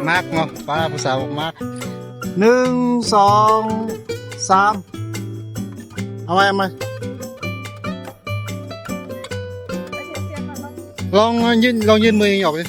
มากเนาะป้าผู้สาวมากหนึ่งสองสามเอาไหมลองยืนมือออกเลย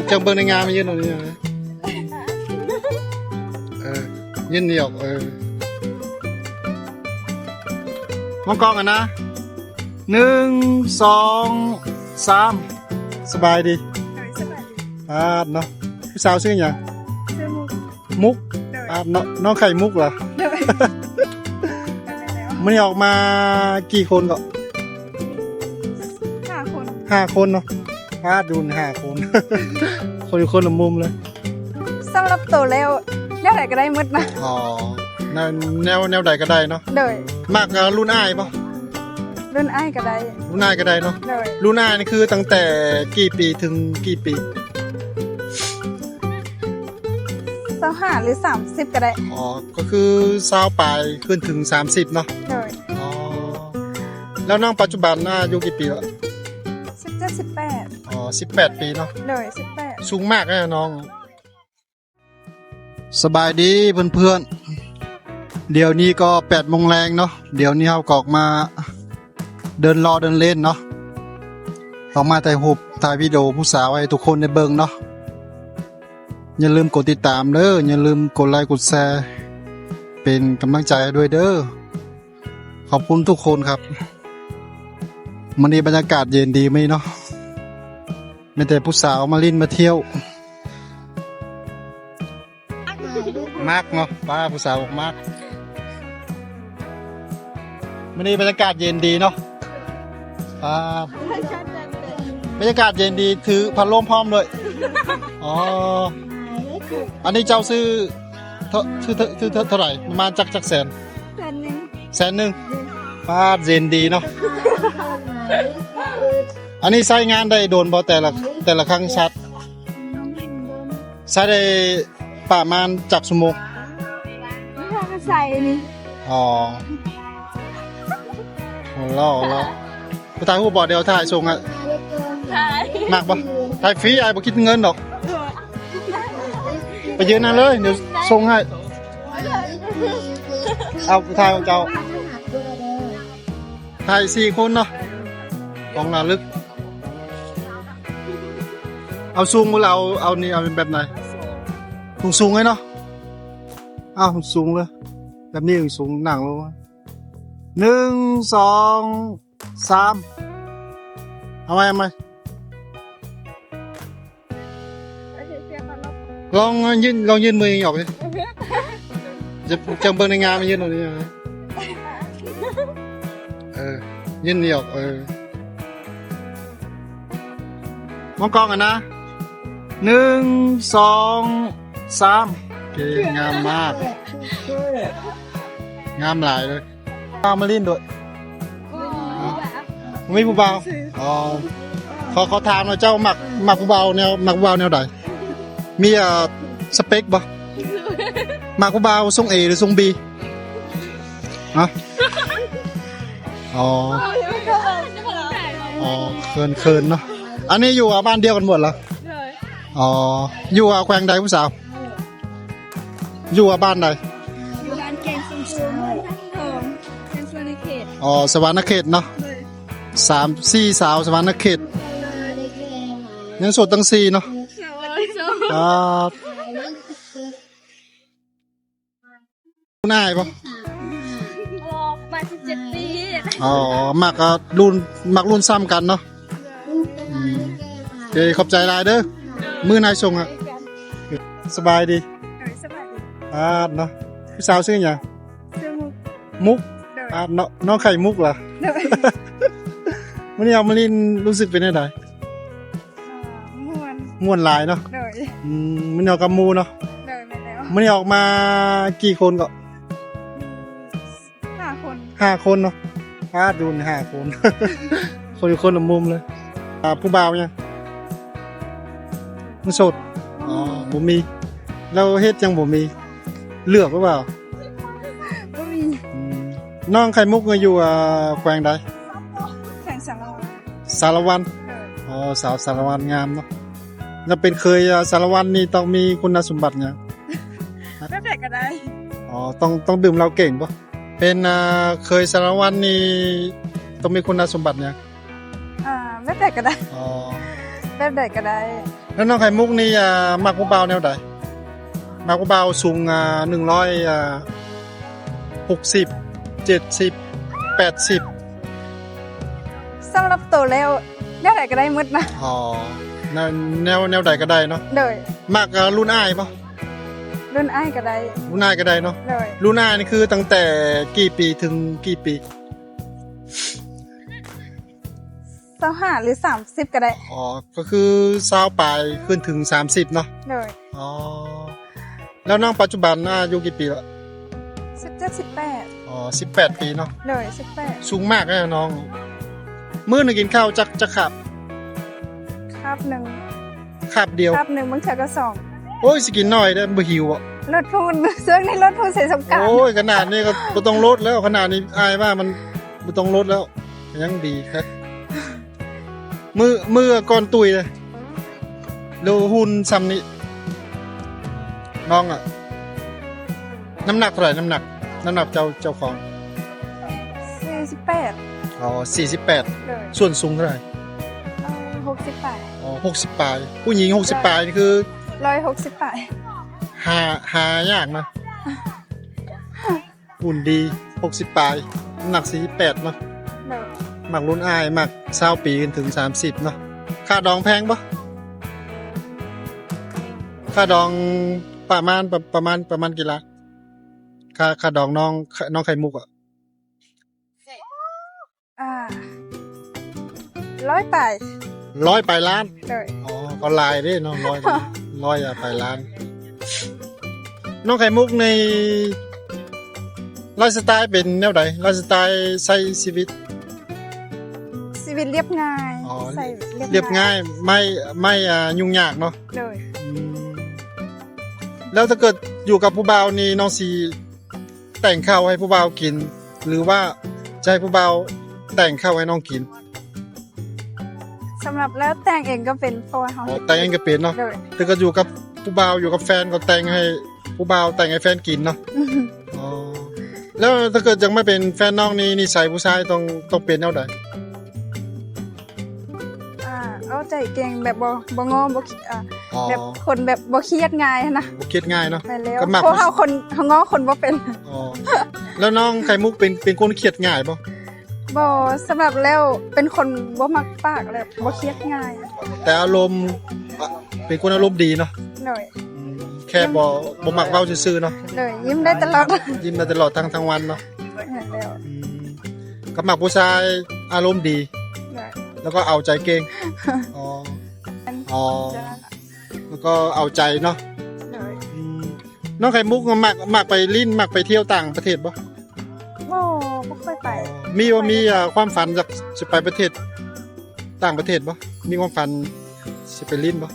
จะเบิ่งในงานมายืนตรงนี้เลยยืนนี่ออกมองกล้องกันนะหนึ่งสองสามสบายดีเนาะพี่สาวชื่ออย่างมุกน้องไข่มุกเหรอมันออกมากี่คนก็5 คนเนาะพาดู5 คนคนละมุมเลยสำหรับตัวแล้วแนวไหนก็ได้มืดนะอ๋อแนวใดก็ได้เนาะเลยมากรุ่นอ้ายป่ะรุ่นอ้ายก็ได้รุ่นอ้ายก็ได้เนาะรุ่นอ้ายนี่คือตั้งแต่กี่ปีถึงกี่ปี25หรือ30ก็ได้อ๋อก็คือ20ปลายขึ้นถึง30เนาะเลยอ๋อแล้วน้องปัจจุบันอายุกี่ปีแล้ว18อ๋อ18 ปีเนาะเลย18สูงมากนะน้องสบายดีเพื่อนๆเดี๋ยวนี้ก็8 โมงแรงเนาะเดี๋ยวนี้เราก็ออกมาเดินเล่นเนาะออกมาถ่ายรูปถ่ายวิดีโอผู้สาวให้ทุกคนได้เบิ่งเนาะอย่าลืมกดติดตามเด้ออย่าลืมกดไลค์กดแชร์เป็นกำลังใจด้วยเด้อขอบคุณทุกคนครับวันนี้บรรยากาศเย็นดีไหมเนาะไม่แต่ผู้สาวมาลิ้นมาเที่ยวมากเนาะป้าผู้สาวมากวันนี้บรรยากาศเย็นดีเนาะบรรยากาศเย็นดีถือพัดลมพร้อมเลยอ๋ออันนี้เจ้าซื้อเท่าไหร่ประมาณจักแสน100,000ป้าเย็นดีเนาะอันนี้ใช้งานได้โดนบ่แต่ละครั้งชัดใช้ได้ประมาณจักชั่วโมงใส่นี่อ๋อเราถ่ายรูปบ่เดี๋ยวถ่ายส่งอ่ะมากบ่ถ่ายฟรีไอ้บ่คิดเงินดอกไปยืนนั่นเลยเดี๋ยวส่งให้เอาถ่ายของเจ้าถ่าย4 คนเนาะของระลึกเอาสูงหรือเอานี่เอาเป็นแบบไหนสูงไงเนาะอ้าวสูงเลยแบบนี้สูงหนังลง1 2 3เอาไหมลองยืนมือออกเลยจะเบิ่งในงานมายืนตรงนี้เลยยืนนี่ออกมองกล้องกันนะ1 2 3โอเคงามมากงามหลายเลยมาลิ้นด้วยไม่ผู้เบาอ๋อเขาถามว่าเจ้าหมักผู้เบาแนวใดมีสเปคบ่หมักผู้เบาทรง A หรือทรง B ฮะอ๋อเคินเนาะอันนี้อยู่บ้านเดียวกันหมดเหรออ๋ออยู่แขวงใดผู้สาวอยู่บ้านใดอยู่บ้านแกงส้มแกงส้มในเขตอ๋อสวรรณเขตเนาะ3-4 สาวสวรรณเขตยังโสดตั้ง4เนาะน่ายปะมา17 ปีอ๋อหมักรุ่นซ้ำกันเนาะโอเคขอบใจหลายเด้อมื้อนายส่งอ่ะสบายดีเนาะพี่สาวชื่ออย่างมุกน้องไข่มุกเหรอวันนี้เอามาลินรู้สึกเป็นยังไงม่วนหลายเนาะมันออกกับมูเนาะมันออกมากี่คนก็5 คนเนาะพาดู5 คนคนละมุมเลยผู้บ่าวยังมันโสดอ๋อบ่มีแล้วเฮ็ดยังบ่มีเลือกหรือเปล่าบ่มีน้องไข่มุกอยู่แขวงใดแขวงสารวัตรสารวันอ๋อสาวสารวันงามเนาะ จะเป็นเคยสารวัตรนี่ต้องมีคุณสมบัติเนี่ย แบบไหนก็ได้ อ๋อต้องดื่มเราเก่งปะเป็นเคยสารวัตรนี่ต้องมีคุณสมบัติเนี่ย แบบไหนก็ได้ อ๋อ แบบไหนก็ได้ แล้วน้องไข่มุกนี่มักผู้เบาแนวใดมักผู้เบาสูง160 70 80 สำหรับตัวแล้วแบบไหนก็ได้หมดนะ อ๋อแนวใดก็ได้เนาะ โดย มักรุ่นอ้ายปะ รุ่นอ้ายก็ได้ รุ่นอ้ายก็ได้เนาะ โดย รุ่นอ้ายนี่คือตั้งแต่กี่ปีถึงกี่ปี 25หรือ30ก็ได้ อ๋อก็คือ20ปลายขึ้นถึง30เนาะ โดย อ๋อแล้วน้องปัจจุบันอายุกี่ปีละ 17 18 อ๋อ18 ปีเนาะ โดย18สูงมากเลยน้องมื้อนึงกินข้าวจักขับ ครับหนึ่ง ขับเดียว ครับหนึ่งบางเทื่อก็สอง โอ้ยสิกินน้อยได้อบ่หิวอ่ะ ลดทุนซึ่งในลดทุนใส่สงกรานต์ โอ้ยขนาดนี้ก็บ่ต้องลดแล้วขนาดนี้อายว่ามันบ่ต้องลดแล้วยังดีครับมือก่อนตุยเลยดูหุ่นซ้ำนี้น้องอ่ะน้ำหนักเท่าไหร่น้ำหนักเจ้าของ 48 อ๋อ48 เลย ส่วนสูงเท่าไหร่ 68 อ๋อ60ปลายผู้หญิง60ปลายนี่คือ 168 หายากนะหุ่นดี60ปลายน้ำหนัก48เนาะ เลย หมักรุ่นอายหมัก20ปีจนถึง30เนาะค่าดองแพงปะค่าดองประมาณกี่ละค่าดองน้องไข่มุกอ่ะ 100ไป 100 ปลายล้าน เลย อ๋อก็ลายเด้เนาะ100 ปลายล้าน น้องไข่มุกในไลฟ์สไตล์เป็นแนวใดไลฟ์สไตล์ใช้ชีวิต ชีวิตเรียบง่าย อ๋อ ใส่ เรียบง่ายไม่ยุ่งยากเนาะ เลย อืมแล้วถ้าเกิดอยู่กับผู้บ่าวนี่น้องสีแต่งข้าวให้ผู้บ่าวกิน หรือว่าจะให้ผู้บ่าวแต่งข้าวให้น้องกิน สำหรับแล้วแต่งเองก็เป็นเพราะว่าเขา อ๋อแต่งเองก็เป็นเนาะ เลย ถ้าเกิดอยู่กับผู้บ่าวอยู่กับแฟนก็แต่งให้ผู้บ่าวแต่งให้แฟนกินเนาะอ๋อแล้วถ้าเกิดยังไม่เป็นแฟนน้องนี่นิสัยผู้ชายต้องเป็นแนวใด เอาใจเก่งแบบบ่งอบ่อ๋อ แบบคนแบบบ่เครียดง่ายนะ บ่คิดง่ายเนาะ ไปแล้ว ก็มัก เพราะเขาคนเขาง้อคนบ่เป็น อ๋อแล้วน้องไข่มุกเป็นคนเครียดง่ายป่ะ บ่สำหรับแล้วเป็นคนบ่มักปากแล้วบ่เครียดง่าย แต่อารมณ์เป็นคนอารมณ์ดีเนาะ เลย แค่บ่มักเว้าซื่อๆเนาะ เลยยิ้มได้ตลอด ยิ้มได้ตลอดทั้งวันเนาะ แล้ว ก็มักผู้ชายอารมณ์ดี เลย แล้วก็เอาใจเก่งอ๋ออ๋อแล้วก็เอาใจเนาะ เลย อืมน้องไข่มุกมักไปลิ้นมักไปเที่ยวต่างประเทศป่ะ บ่ค่อยไป มีความฝันอยากจะไปประเทศต่างประเทศป่ะมีความฝันจะไปลิ้นป่ะ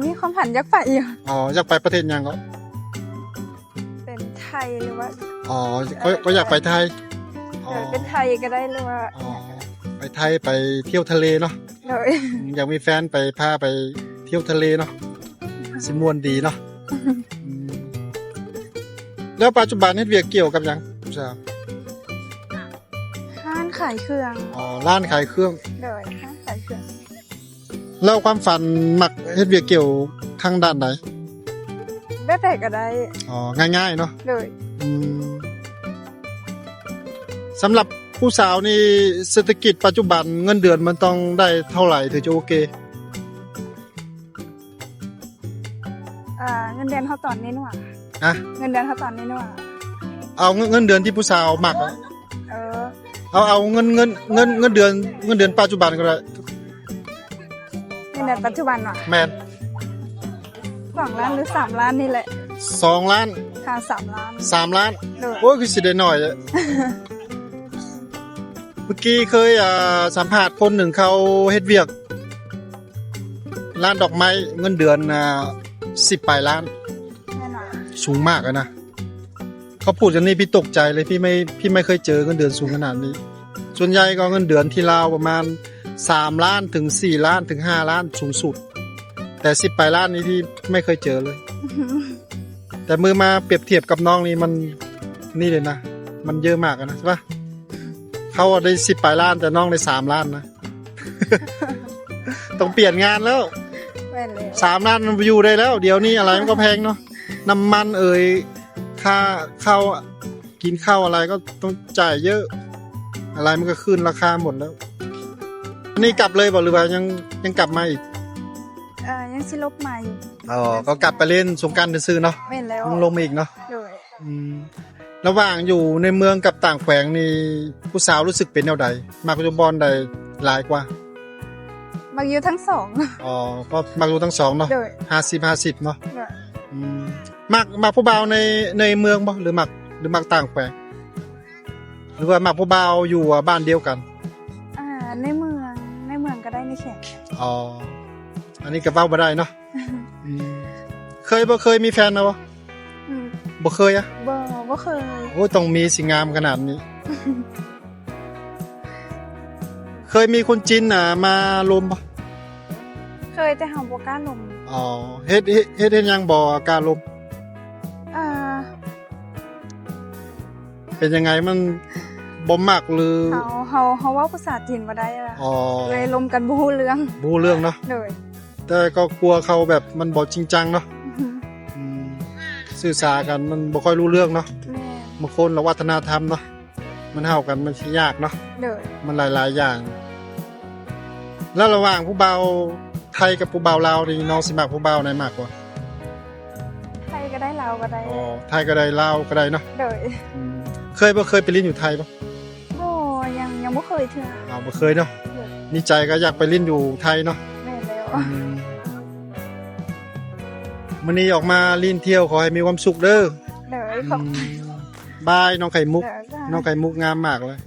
มีความผันอยากไปอยู่ อ๋ออยากไปประเทศหยังก็ เป็นไทยหรือว่า อ๋อก็อยากไปไทยอ๋อ เป็นไทยก็ได้หรือว่า อ๋อไปไทยไปเที่ยวทะเลเนาะ เลย อยากมีแฟนไปพาไปเที่ยวทะเลเนาะสิม่วนดีเนาะอืมแล้วปัจจุบันเฮ็ดเวียกเกี่ยวกับหยังผู้สาว ห้านขายเครื่อง อ๋อร้านขายเครื่อง เลยห้านขายเครื่อง แล้วความฝันมักเฮ็ดเวียกเกี่ยวทางด้านไหน แบบไหนก็ได้ อ๋อง่ายๆเนาะ เลย อืมสำหรับผู้สาวนี่เศรษฐกิจปัจจุบันเงินเดือนมันต้องได้เท่าไหร่ถึงจะโอเค เงินเดือนเขาตอนนี้นี่หว่า อะ เงินเดือนเขาตอนนี้นี่หว่า เอาเงินเดือนที่ผู้สาวมักอะ เออ เอาเงินเดือนปัจจุบันก็ได้ เงินเดือนปัจจุบันว่ะ แม่น 2 ล้านหรือ3 ล้านนี่แหละ 2 ล้าน ค่ะ3 ล้าน 3 ล้าน เลย โอ้ยคือสิได้หน่อยอะเมื่อกี้เคยสัมภาษณ์คนหนึ่งเขาเฮ็ดเวียกร้านดอกไม้เงินเดือน10 ปลายล้าน แน่นอน สูงมากอะนะเขาพูดกันนี่พี่ตกใจเลยพี่ไม่เคยเจอเงินเดือนสูงขนาดนี้ ส่วนใหญ่ก็เงินเดือนที่ลาวประมาณ3 ล้านถึง4 ล้านถึง5 ล้านสูงสุด แต่10ปลายล้านนี้ที่ไม่เคยเจอเลย แต่มือมาเปรียบเทียบกับน้องนี่มันนี่เลยนะมันเยอะมากอะนะใช่ปะเขาได้10ปลายล้านแต่น้องได้3 ล้านนะ ต้องเปลี่ยนงานแล้ว แม่นแล้ว 3 ล้านมันอยู่ได้แล้ว เดี๋ยวนี้อะไรมันก็แพงเนาะน้ำมันค่าข้าวกินข้าวอะไรก็ต้องจ่ายเยอะ อะไรมันก็ขึ้นราคาหมดแล้วอันนี้กลับเลยบอกหรือว่ายังกลับมาอีก ยังสิลบมาอยู่ อ๋อก็กลับไปเล่นสงกรานต์ซื่อๆเนาะ แม่นแล้ว ยังลงมาอีกเนาะ โดย อืมระหว่างอยู่ในเมืองกับต่างแขวงนี่ผู้สาวรู้สึกเป็นแนวใดมักอยู่บอลใดหลายกว่า มักอยู่ทั้งสอง อ๋อก็มักอยู่ทั้งสองเนาะ โดย 50-50เนาะ โดย อืมมักผู้บ่าวในเมืองบ่หรือมักต่างแขวงหรือว่ามักผู้บ่าวอยู่บ้านเดียวกัน ในเมืองก็ได้ในแขก อ๋ออันนี้ก็เว้าบ่ได้เนาะอืมเคยมีแฟนนะบ่ อืม บ่เคยอะ บ่เคย โอ้ยต้องมีสิงามขนาดนี้ เคยมีคนจีนมาลมบ่ เคยแต่เฮาบ่กล้าลง อ๋อเฮ็ดยังบ่กล้าลม อ่า เป็นยังไงมันบ่มักหรือ เฮาเว้าภาษาจีนบ่ได้อะ อ๋อ เลยลมกันบ่ฮู้เรื่อง บ่รู้เรื่องเนาะ โดย แต่ก็กลัวเขาแบบมันบ่จริงจังเนาะอืมสื่อสารกันมันบ่ค่อยรู้เรื่องเนาะ แม่ บางคนเราวัฒนธรรมเนาะมันเฮากันมันสิยากเนาะ โดย มันหลายๆอย่าง แล้วระหว่างผู้เบาวไทยกับผู้เบาวลาวนี่น้องสิมักผู้เบาวไหนมากกว่า ไทยก็ได้ลาวก็ได้ อ๋อไทยก็ได้ลาวก็ได้เนาะ โดย อืมเคยไปเรียนอยู่ไทยปะ บ่ยังบ่เคยเทื่อ อ๋อบ่เคยเนาะนี่ใจก็อยากไปเรียนอยู่ไทยเนาะ แม่นแล้ว มื้อนี้ออกมาเล่นเที่ยวขอให้มีความสุขเด้อ โดยขอบ บายน้องไข่มุก เด้อจ้า น้องไข่มุกงามมากเลย